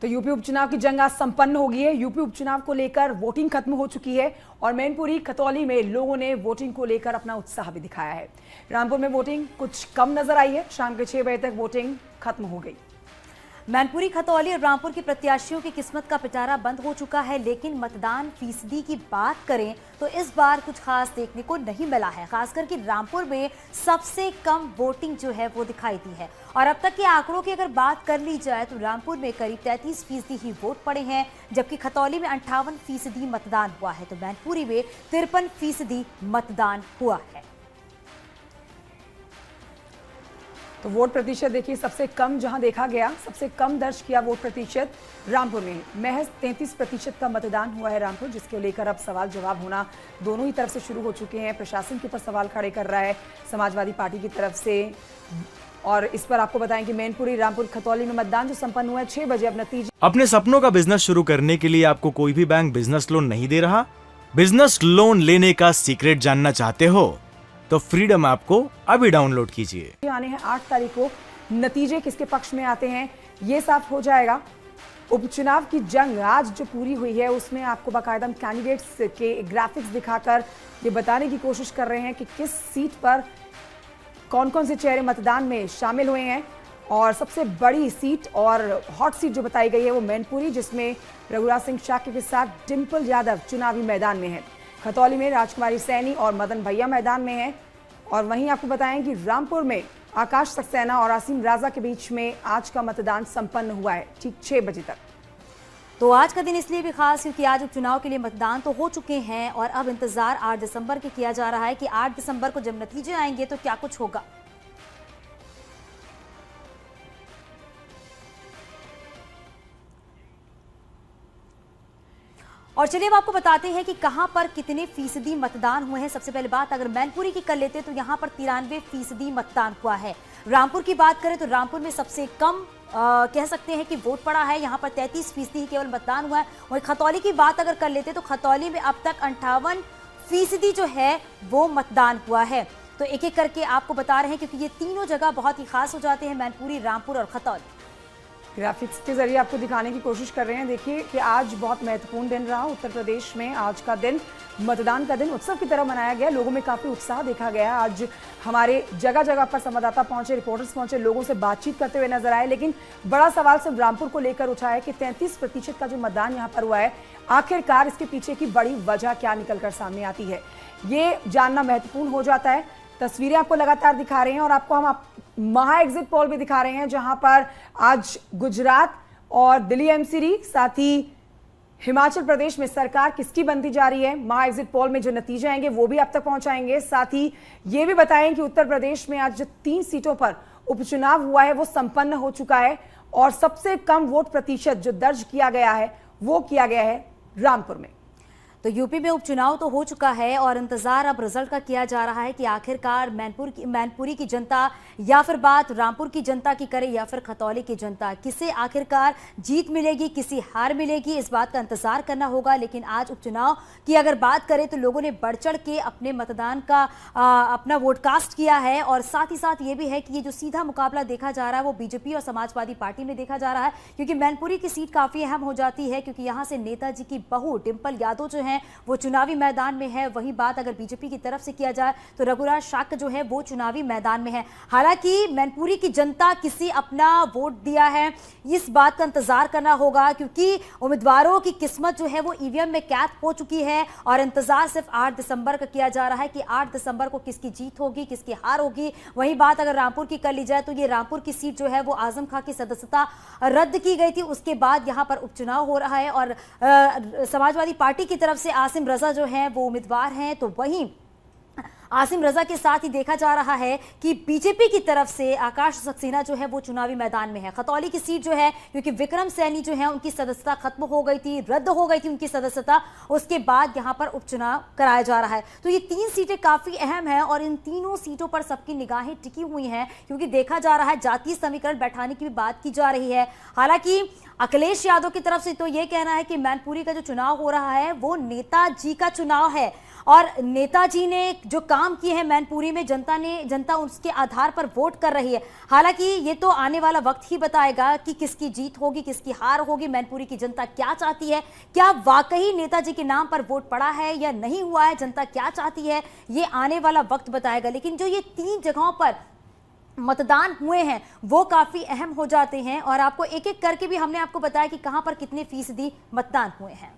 तो यूपी उपचुनाव की जंग आज संपन्न हो गई है। यूपी उपचुनाव को लेकर वोटिंग खत्म हो चुकी है और मैनपुरी खतौली में लोगों ने वोटिंग को लेकर अपना उत्साह भी दिखाया है। रामपुर में वोटिंग कुछ कम नजर आई है। शाम के 6 बजे तक वोटिंग खत्म हो गई। मैनपुरी खतौली और रामपुर के प्रत्याशियों की किस्मत का पिटारा बंद हो चुका है, लेकिन मतदान फीसदी की बात करें तो इस बार कुछ खास देखने को नहीं मिला है। खासकर कि रामपुर में सबसे कम वोटिंग जो है वो दिखाई दी है और अब तक के आंकड़ों की अगर बात कर ली जाए तो रामपुर में करीब 33% ही वोट पड़े हैं, जबकि खतौली में 58% मतदान हुआ है तो मैनपुरी में 53% मतदान हुआ है। तो वोट प्रतिशत देखिए, सबसे कम जहां देखा गया, सबसे कम दर्ज किया वोट प्रतिशत रामपुर में महज 33% का मतदान हुआ है रामपुर, जिसको लेकर अब सवाल जवाब होना दोनों ही तरफ से शुरू हो चुके हैं। प्रशासन के ऊपर सवाल खड़े कर रहा है समाजवादी पार्टी की तरफ से। और इस पर आपको बताएं कि मैनपुरी रामपुर खतौली में मतदान जो संपन्न हुआ है 6 बजे, अब नतीजे। अपने सपनों का बिजनेस शुरू करने के लिए आपको कोई भी बैंक बिजनेस लोन नहीं दे रहा? बिजनेस लोन लेने का सीक्रेट जानना चाहते हो तो फ्रीडम ऐप को अभी डाउनलोड कीजिए। आने हैं 8 तारीख को, नतीजे किसके पक्ष में आते हैं ये साफ हो जाएगा। उपचुनाव की जंग आज जो पूरी हुई है उसमें आपको बाकायदा कैंडिडेट्स के ग्राफिक्स दिखाकर ये बताने की कोशिश कर रहे हैं कि किस सीट पर कौन कौन से चेहरे मतदान में शामिल हुए हैं। और सबसे बड़ी सीट और हॉट सीट जो बताई गई है वो मैनपुरी, जिसमें रघुराज सिंह शाक्य के साथ डिंपल यादव चुनावी मैदान में है। खतौली में राजकुमारी सैनी और मदन भैया मैदान में है। और वहीं आपको बताएं कि रामपुर में आकाश सक्सेना और आसिम राजा के बीच में आज का मतदान संपन्न हुआ है ठीक 6 बजे तक। तो आज का दिन इसलिए भी खास क्योंकि आज उपचुनाव के लिए मतदान तो हो चुके हैं और अब इंतजार 8 दिसंबर के किया जा रहा है कि 8 दिसंबर को जब नतीजे आएंगे तो क्या कुछ होगा। और चलिए अब आपको बताते हैं कि कहां पर कितने फीसदी मतदान हुए हैं। सबसे पहले बात अगर मैनपुरी की कर लेते तो यहां पर 93% मतदान हुआ है। रामपुर की बात करें तो रामपुर में सबसे कम कह सकते हैं कि वोट पड़ा है, यहां पर 33% ही केवल मतदान हुआ है। वहीं खतौली की बात अगर कर लेते तो खतौली में अब तक 58% जो है वो मतदान हुआ है। तो एक एक करके आपको बता रहे हैं क्योंकि ये तीनों जगह बहुत ही खास हो जाते हैं, मैनपुरी, रामपुर और खतौली। ग्राफिक्स के जरिए आपको दिखाने की कोशिश कर रहे हैं। देखिए कि आज बहुत महत्वपूर्ण दिन रहा उत्तर प्रदेश में। आज का दिन मतदान का दिन उत्सव की तरह मनाया गया। लोगों में काफी उत्साह देखा गया। आज हमारे जगह जगह पर संवाददाता पहुंचे, रिपोर्टर्स पहुंचे, लोगों से बातचीत करते हुए नजर आए। लेकिन बड़ा सवाल सिर्फ रामपुर को लेकर उठा है कि 33% का जो मतदान यहाँ पर हुआ है, आखिरकार इसके पीछे की बड़ी वजह क्या निकल कर सामने आती है, ये जानना महत्वपूर्ण हो जाता है। तस्वीरें आपको लगातार दिखा रहे हैं और आपको हम महा एग्जिट पोल भी दिखा रहे हैं, जहां पर आज गुजरात और दिल्ली एमसीडी, साथ ही हिमाचल प्रदेश में सरकार किसकी बनती जा रही है। महा एग्जिट पोल में जो नतीजे आएंगे वो भी आप तक पहुंचाएंगे। साथ ही ये भी बताएं कि उत्तर प्रदेश में आज जो 3 सीटों पर उपचुनाव हुआ है वो संपन्न हो चुका है और सबसे कम वोट प्रतिशत जो दर्ज किया गया है वो किया गया है रामपुर में। तो यूपी में उपचुनाव तो हो चुका है और इंतजार अब रिजल्ट का किया जा रहा है कि आखिरकार मैनपुरी की जनता या फिर बात रामपुर की जनता की करे या फिर खतौली की जनता, किसे आखिरकार जीत मिलेगी, किसी हार मिलेगी, इस बात का इंतजार करना होगा। लेकिन आज उपचुनाव की अगर बात करें तो लोगों ने बढ़ चढ़ के अपने मतदान का अपना वोट कास्ट किया है और साथ ही साथ ये भी है कि ये जो सीधा मुकाबला देखा जा रहा है वो बीजेपी और समाजवादी पार्टी में देखा जा रहा है, क्योंकि मैनपुरी की सीट काफी अहम हो जाती है क्योंकि यहाँ से नेताजी की बहू डिंपल यादव जो है वो चुनावी मैदान में है। वही बात अगर बीजेपी की तरफ से किया जाए तो रघुराज शाक्य जो है वो चुनावी मैदान में है। हालांकि मैनपुरी की जनता किसी अपना वोट दिया है, इस बात का इंतजार करना होगा क्योंकि उम्मीदवारों की किस्मत जो है वो ईवीएम में कैद हो चुकी है और इंतजार सिर्फ 8 दिसंबर का किया जा रहा है कि 8 दिसंबर को किसकी जीत होगी, किसकी हार होगी। वही बात अगर रामपुर की कर ली जाए तो ये रामपुर की सीट जो है वो आजम खां की सदस्यता रद्द की गई थी, उसके बाद यहाँ पर उपचुनाव हो रहा है और समाजवादी पार्टी की तरफ से आसिम रजा जो है वो उम्मीदवार हैं। तो वहीं आसिम रजा के साथ ही देखा जा रहा है कि बीजेपी की तरफ से आकाश सक्सेना जो है वो चुनावी मैदान में है। खतौली की सीट जो है क्योंकि विक्रम सैनी जो है उनकी सदस्यता खत्म हो गई थी, रद्द हो गई थी उनकी सदस्यता, उसके बाद यहां पर उपचुनाव कराया जा रहा है। तो ये 3 सीटें काफी अहम हैं और इन तीनों सीटों पर सबकी निगाहें टिकी हुई हैं क्योंकि देखा जा रहा है जातीय समीकरण बैठाने की भी बात की जा रही है। हालांकि अखिलेश यादव की तरफ से तो ये कहना है कि मैनपुरी का जो चुनाव हो रहा है वो नेताजी का चुनाव है। और नेताजी ने जो काम किए हैं मैनपुरी में, जनता उसके आधार पर वोट कर रही है। हालांकि ये तो आने वाला वक्त ही बताएगा कि किसकी जीत होगी, किसकी हार होगी, मैनपुरी की जनता क्या चाहती है, क्या वाकई नेताजी के नाम पर वोट पड़ा है या नहीं हुआ है, जनता क्या चाहती है, ये आने वाला वक्त बताएगा। लेकिन जो ये 3 जगहों पर मतदान हुए हैं वो काफी अहम हो जाते हैं और आपको एक एक करके भी हमने आपको बताया कि कहां पर कितने फीसदी मतदान हुए हैं।